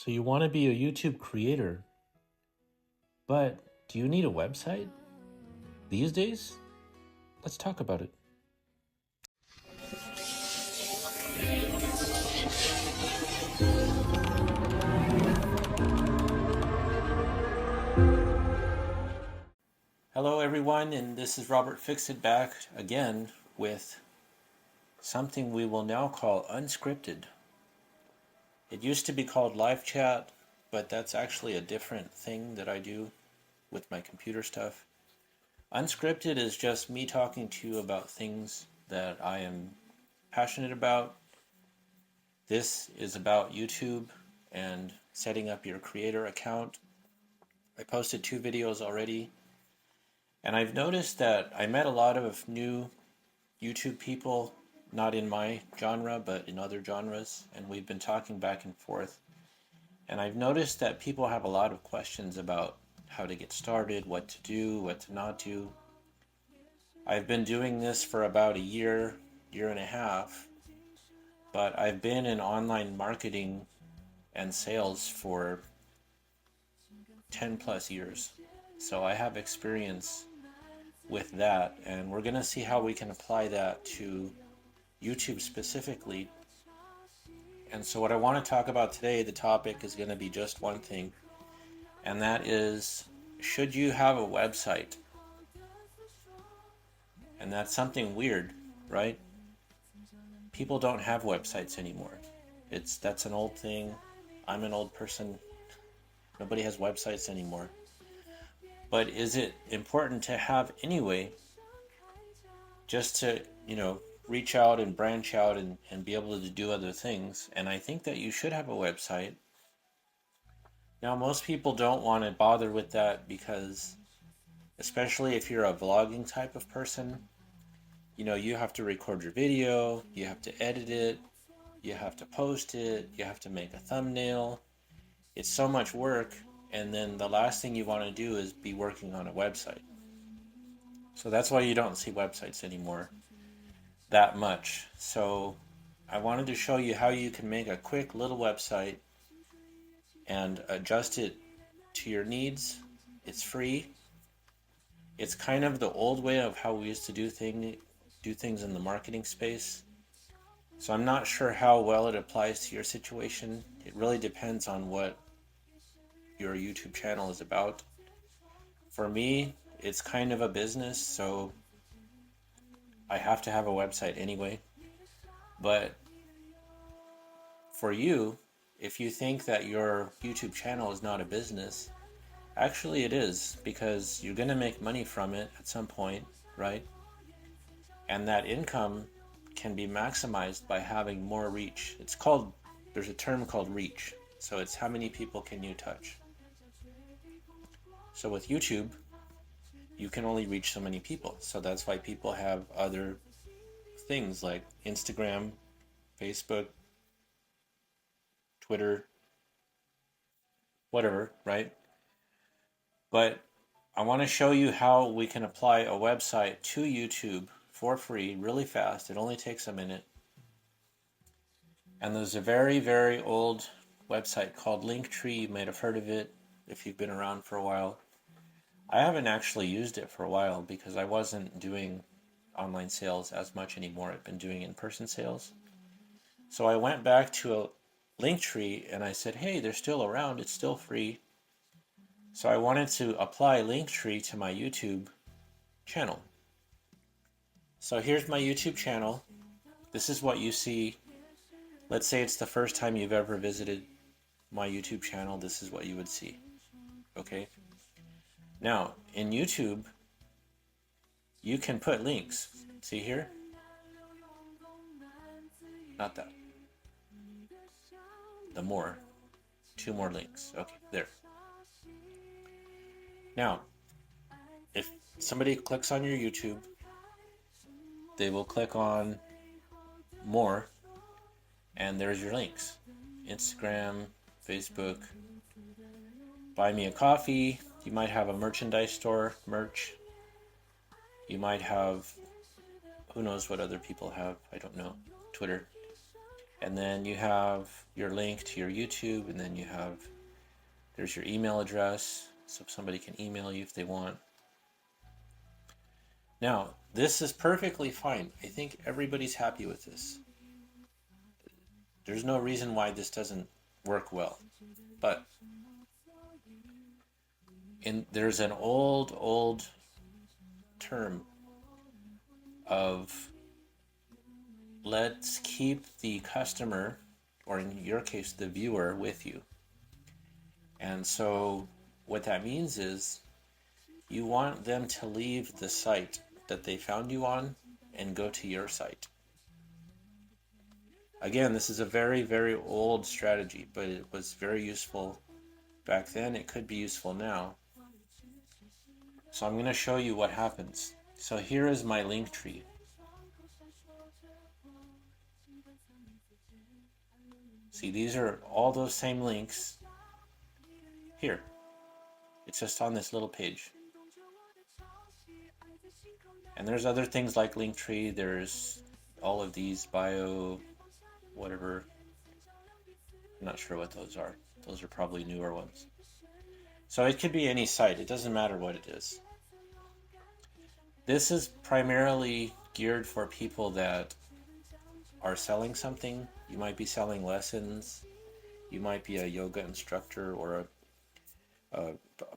So you want to be a YouTube creator, but do you need a website these days? Let's talk about it. Hello everyone, and this is Robert Fixit back again with something we will now call unscripted. It used to be called live chat, but that's actually a different thing that I do with my computer stuff. Unscripted is just me talking to you about things that I am passionate about. This is about YouTube and setting up your creator account. I posted 2 videos already, and I've noticed that I met a lot of new YouTube people, not in my genre, but in other genres, and we've been talking back and forth. And I've noticed that people have a lot of questions about how to get started, what to do, what to not do. I've been doing this for about a year and a half, but I've been in online marketing and sales for 10 plus years. So I have experience with that, and we're going to see how we can apply that to YouTube specifically. And so what I want to talk about today, the topic is going to be just one thing, and that is, should you have a website? And that's something weird, right? People don't have websites anymore. That's an old thing. I'm an old person. Nobody has websites anymore. But is it important to have anyway, just to, reach out and branch out and be able to do other things? And I think that you should have a website. Now, most people don't want to bother with that because, especially if you're a vlogging type of person, you have to record your video, you have to edit it, you have to post it, you have to make a thumbnail. It's so much work, and then the last thing you want to do is be working on a website. So that's why you don't see websites anymore that much. So I wanted to show you how you can make a quick little website and adjust it to your needs. It's free. It's kind of the old way of how we used to do things in the marketing space. So I'm not sure how well it applies to your situation. It really depends on what your YouTube channel is about. For me, it's kind of a business, so I have to have a website anyway. But for you, if you think that your YouTube channel is not a business, actually it is, because you're going to make money from it at some point, right? And that income can be maximized by having more reach. There's a term called reach. So it's how many people can you touch. So with YouTube, you can only reach so many people. So that's why people have other things like Instagram, Facebook, Twitter, whatever, right? But I want to show you how we can apply a website to YouTube for free, really fast. It only takes a minute. And there's a very, very old website called Linktree. You might have heard of it if you've been around for a while. I haven't actually used it for a while because I wasn't doing online sales as much anymore. I've been doing in-person sales. So I went back to a Linktree and I said, hey, they're still around. It's still free. So I wanted to apply Linktree to my YouTube channel. So here's my YouTube channel. This is what you see. Let's say it's the first time you've ever visited my YouTube channel. This is what you would see. Okay? Now, in YouTube, you can put links. See here? Not that. The more. 2 more links. Okay, there. Now, if somebody clicks on your YouTube, they will click on more, and there's your links. Instagram, Facebook, buy me a coffee. You might have a merchandise store, merch. You might have, who knows what other people have, I don't know, Twitter. And then you have your link to your YouTube, and then there's your email address, so somebody can email you if they want. Now, this is perfectly fine. I think everybody's happy with this. There's no reason why this doesn't work well. But there's an old term of let's keep the customer, or in your case, the viewer, with you. And so what that means is you want them to leave the site that they found you on and go to your site. Again, this is a very, very old strategy, but it was very useful back then. It could be useful now. So I'm going to show you what happens. So here is my link tree. See, these are all those same links here. It's just on this little page. And there's other things like Linktree. There's all of these bio, whatever. I'm not sure what those are. Those are probably newer ones. So it could be any site. It doesn't matter what it is. This is primarily geared for people that are selling something. You might be selling lessons. You might be a yoga instructor or a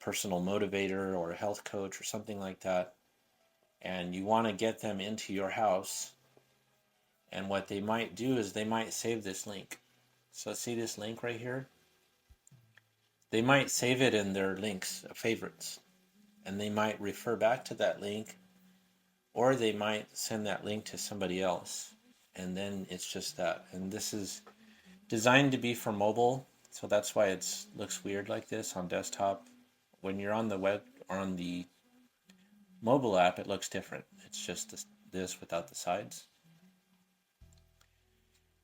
personal motivator or a health coach or something like that. And you want to get them into your house. And what they might do is they might save this link. So see this link right here? They might save it in their links, favorites. And they might refer back to that link, or they might send that link to somebody else. And then it's just that. And this is designed to be for mobile, so that's why it looks weird like this on desktop. When you're on the web or on the mobile app, it looks different. It's just this without the sides.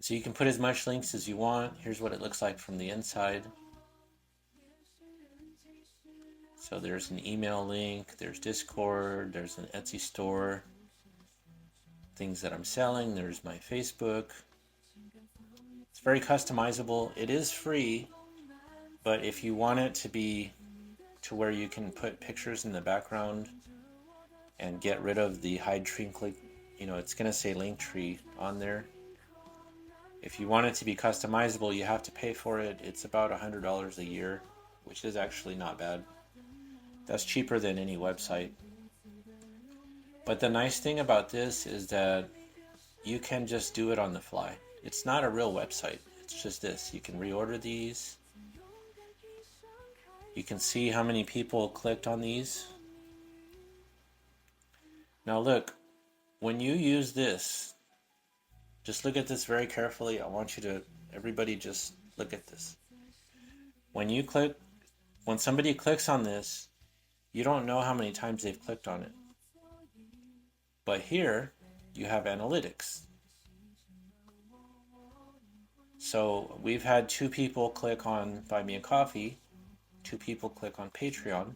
So you can put as much links as you want. Here's what it looks like from the inside. So there's an email link, there's Discord, there's an Etsy store, things that I'm selling, there's my Facebook. It's very customizable. It is free, but if you want it to be to where you can put pictures in the background and get rid of the hide tree click, it's going to say Linktree on there. If you want it to be customizable, you have to pay for it. It's about $100 a year, which is actually not bad. That's cheaper than any website. But the nice thing about this is that you can just do it on the fly. It's not a real website. It's just this. You can reorder these. You can see how many people clicked on these. Now look, when you use this, just look at this very carefully. I want you to, everybody just look at this. When somebody clicks on this, you don't know how many times they've clicked on it. But here, you have analytics. So we've had 2 people click on Buy Me a Coffee, 2 people click on Patreon,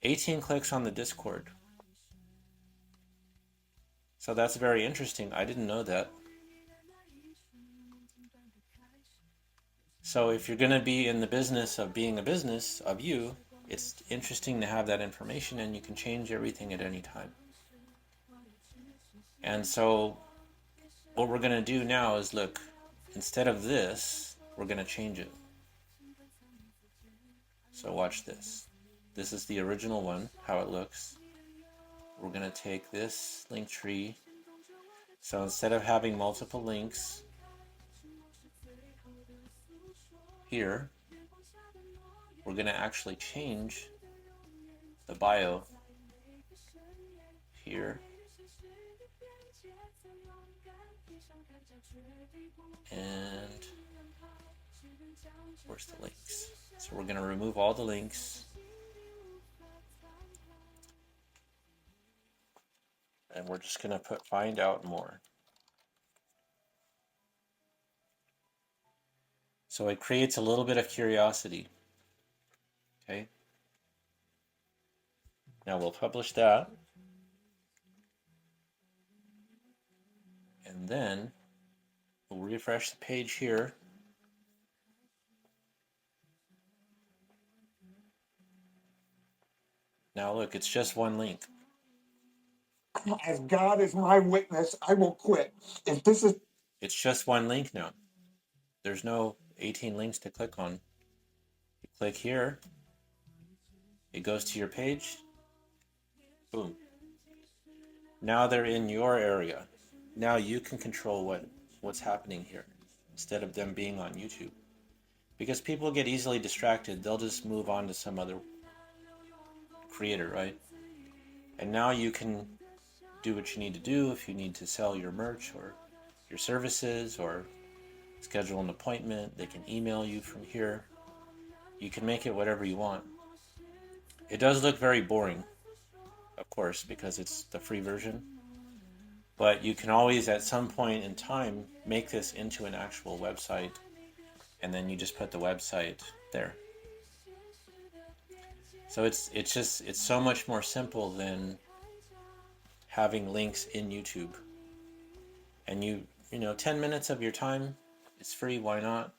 18 clicks on the Discord. So that's very interesting. I didn't know that. So if you're going to be in the business of being a business of you, it's interesting to have that information, and you can change everything at any time. And so what we're going to do now is look, instead of this, we're going to change it. So watch this. This is the original one, how it looks. We're going to take this link tree. So instead of having multiple links here, we're going to actually change the bio here. And where's the links? So we're going to remove all the links. And we're just going to put find out more. So it creates a little bit of curiosity. Okay. Now we'll publish that. And then We'll refresh the page here. Now look, it's just one link. As God is my witness, I will quit. If this is... It's just one link now. There's no 18 links to click on. You click here, it goes to your page, boom. Now they're in your area. Now you can control what's happening here instead of them being on YouTube. Because people get easily distracted, they'll just move on to some other creator, right? And now you can do what you need to do if you need to sell your merch or your services or schedule an appointment. They can email you from here. You can make it whatever you want. It does look very boring, of course, because it's the free version. But you can always, at some point in time, make this into an actual website, and then you just put the website there. So it's so much more simple than having links in YouTube. And you know, 10 minutes of your time, it's free, why not?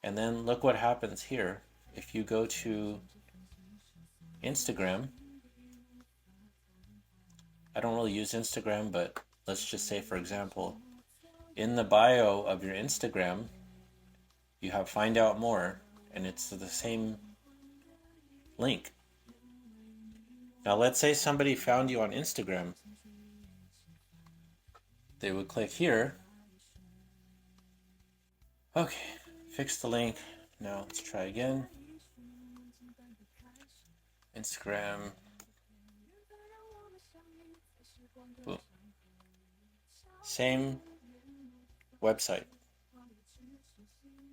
And then look what happens here. If you go to Instagram, I don't really use Instagram, but let's just say, for example, in the bio of your Instagram, you have find out more, and it's the same link. Now let's say somebody found you on Instagram. They would click here. Okay, fix the link. Now let's try again. Instagram. Boom. Same website.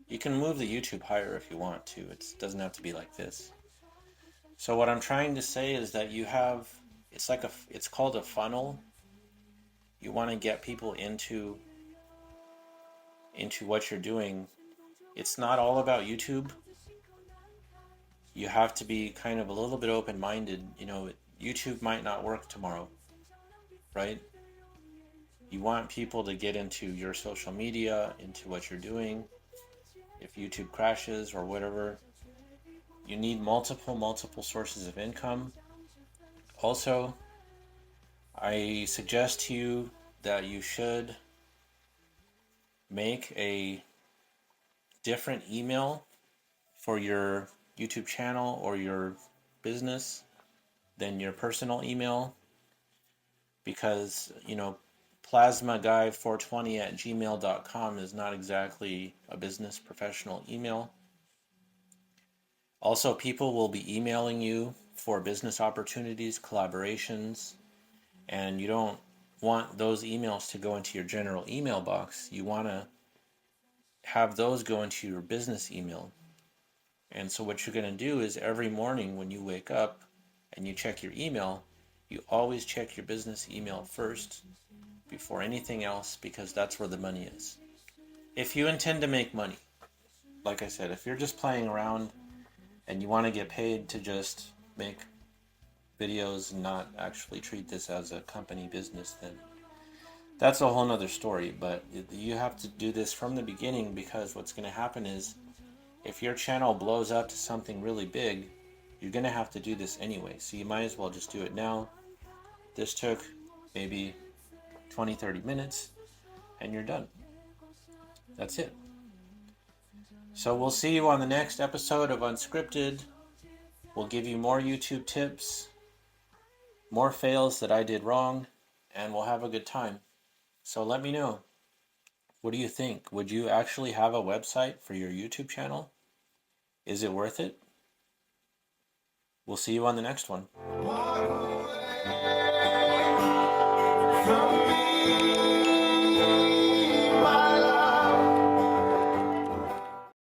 You can move the YouTube higher if you want to. It doesn't have to be like this. So what I'm trying to say is that you have, it's called a funnel. You want to get people into what you're doing. It's not all about YouTube. You have to be kind of a little bit open-minded. You know, YouTube might not work tomorrow, right? You want people to get into your social media, into what you're doing. If YouTube crashes or whatever, you need multiple sources of income. Also, I suggest to you that you should make a different email for your YouTube channel or your business than your personal email, because, you know, plasmaguy420@gmail.com is not exactly a business professional email. Also, people will be emailing you for business opportunities, collaborations, and you don't want those emails to go into your general email box. You want to have those go into your business email. And so what you're going to do is every morning when you wake up and you check your email, you always check your business email first before anything else, because that's where the money is. If you intend to make money, like I said, if you're just playing around and you want to get paid to just make videos and not actually treat this as a company business, then that's a whole nother story. But you have to do this from the beginning, because what's going to happen is if your channel blows up to something really big, you're going to have to do this anyway. So you might as well just do it now. This took maybe 20-30 minutes and you're done. That's it. So we'll see you on the next episode of Unscripted. We'll give you more YouTube tips, more fails that I did wrong, and we'll have a good time. So let me know. What do you think? Would you actually have a website for your YouTube channel? Is it worth it? We'll see you on the next one.